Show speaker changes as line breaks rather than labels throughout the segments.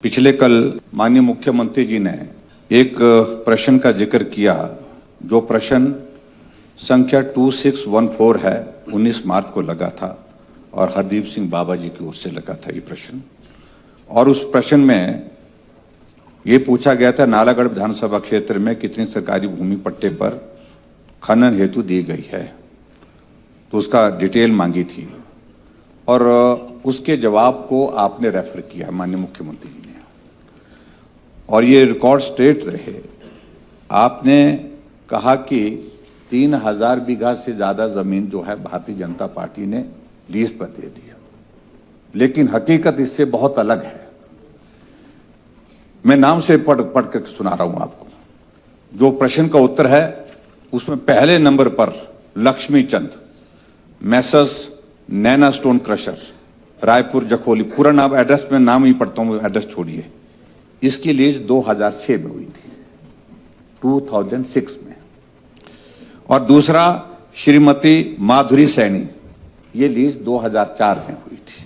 पिछले कल माननीय मुख्यमंत्री जी ने एक प्रश्न का जिक्र किया, जो प्रश्न संख्या 2614 है, 19 मार्च को लगा था और हरदीप सिंह बाबा जी की ओर से लगा था ये प्रश्न। और उस प्रश्न में ये पूछा गया था, नालागढ़ विधानसभा क्षेत्र में कितनी सरकारी भूमि पट्टे पर खनन हेतु दी गई है, तो उसका डिटेल मांगी थी और उसके जवाब को आपने रेफर किया माननीय मुख्यमंत्री जी ने, और ये रिकॉर्ड स्ट्रेट रहे। आपने कहा कि 3000 बीघा से ज्यादा जमीन जो है भारतीय जनता पार्टी ने लीज पर दे दिया, लेकिन हकीकत इससे बहुत अलग है। मैं नाम से पढ़ कर सुना रहा हूं आपको। जो प्रश्न का उत्तर है उसमें पहले नंबर पर लक्ष्मी चंद, मैसर्स नैना स्टोन क्रशर, रायपुर जखोली, पूरा नाम एड्रेस में नाम ही पढ़ता हूं, एड्रेस छोड़िए। इसकी लीज 2006 में हुई थी, 2006 में। और दूसरा श्रीमती माधुरी सैनी, ये लीज 2004 में हुई थी।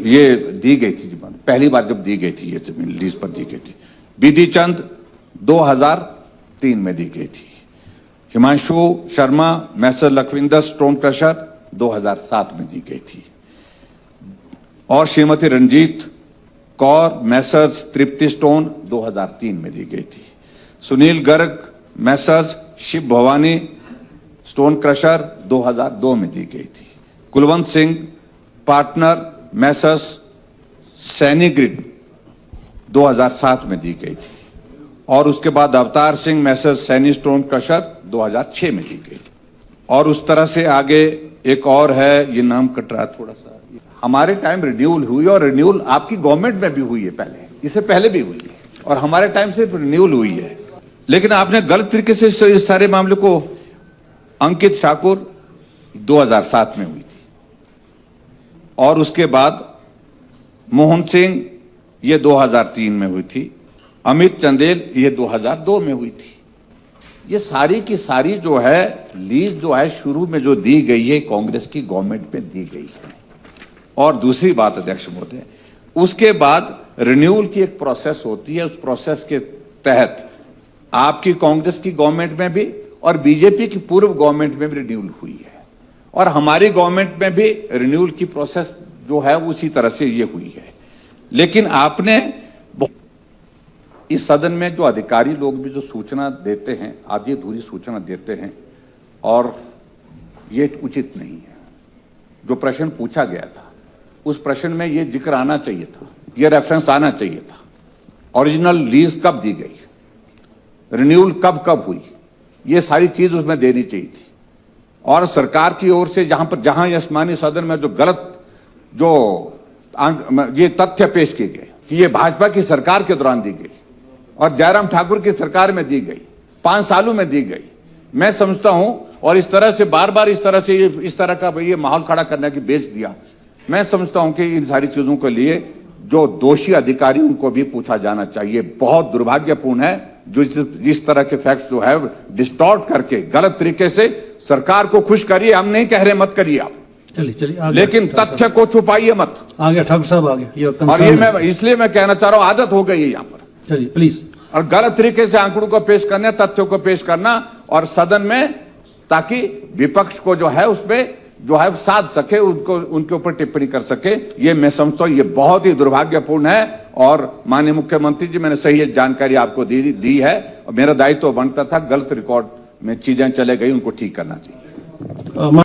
ये दी गई थी जमीन, पहली बार जब दी गई थी ये जमीन लीज पर दी गई थी। विधि चंद 2003 में दी गई थी। Himanshu Sharma messrs Lakhwinder stone crusher 2007 में दी गई थी। और श्रीमती रंजीत कौर मैसर्स तृप्ति स्टोन 2003 में दी गई थी। Sunil Garg messrs Shiv Bhavani stone crusher 2002 में दी गई थी। Kulwant Singh partner messrs Saini grid 2007 में दी गई थी। और उसके बाद Avtar Singh messrs Saini stone crusher 2006 में दी गई थी। और उस तरह से आगे एक और है, ये नाम कट रहा थोड़ा सा, हमारे टाइम रिन्यूअल हुई और रिन्यूअल आपकी गवर्नमेंट में भी हुई है, पहले इससे पहले भी हुई है और हमारे टाइम से रिन्यूअल हुई है। लेकिन आपने गलत तरीके से इस सारे मामले को, अंकित ठाकुर 2007 में हुई थी। और उसके बाद मोहन सिंह ये 2003 में हुई थी। अमित चंदेल ये 2002 में हुई थी। ये सारी की सारी जो है लीज जो है शुरू में जो दी गई है कांग्रेस की गवर्नमेंट में दी गई है। और दूसरी बात अध्यक्ष महोदय, उसके बाद रिन्यूअल की एक प्रोसेस होती है। उस प्रोसेस के तहत आपकी कांग्रेस की गवर्नमेंट में भी और बीजेपी की पूर्व गवर्नमेंट में भी रिन्यूअल हुई है, और हमारी गवर्नमेंट में भी रिन्यूअल की प्रोसेस जो है उसी तरह से ये हुई है। लेकिन आपने इस सदन में जो अधिकारी लोग भी जो सूचना देते हैं, आधी अधूरी सूचना देते हैं, और ये उचित नहीं है। जो प्रश्न पूछा गया था उस प्रश्न में ये जिक्र आना चाहिए था, ये रेफरेंस आना चाहिए था। ओरिजिनल लीज कब दी गई, रिन्यूअल कब हुई, ये सारी चीज उसमें देनी चाहिए थी। और सरकार की ओर से जहां यशमानी सदन में जो गलत जो ये तथ्य पेश किए गए कि ये भाजपा की सरकार के दौरान दी गई और जयराम ठाकुर की सरकार में दी गई, 5 सालों में दी गई, मैं समझता हूं। और इस तरह से बार बार इस तरह का ये माहौल खड़ा करने की बेच दिया। मैं समझता हूं कि इन सारी चीजों के लिए जो दोषी अधिकारी उनको भी पूछा जाना चाहिए। बहुत दुर्भाग्यपूर्ण है जो इस तरह के फैक्ट्स जो है डिस्टॉर्ट करके गलत तरीके से सरकार को खुश करिए। हम नहीं कह रहे मत करिए आप, चलिए लेकिन तथ्य को छुपाइए मत।
आ गया ठाकुर साहब, आ गया।
और ये मैं इसलिए मैं कहना चाह रहा हूं, आदत हो गई है यहाँ पर,
चलिए प्लीज।
और गलत तरीके से आंकड़ों को पेश करना, तथ्यों को पेश करना और सदन में, ताकि विपक्ष को जो है उसमें जो है साध सके, उनको उनके ऊपर टिप्पणी कर सके। ये मैं समझता हूं ये बहुत ही दुर्भाग्यपूर्ण है। और माननीय मुख्यमंत्री जी, मैंने सही जानकारी आपको दी है और मेरा दायित्व बनता था, गलत रिकॉर्ड में चीजें चले गई, उनको ठीक करना चाहिए।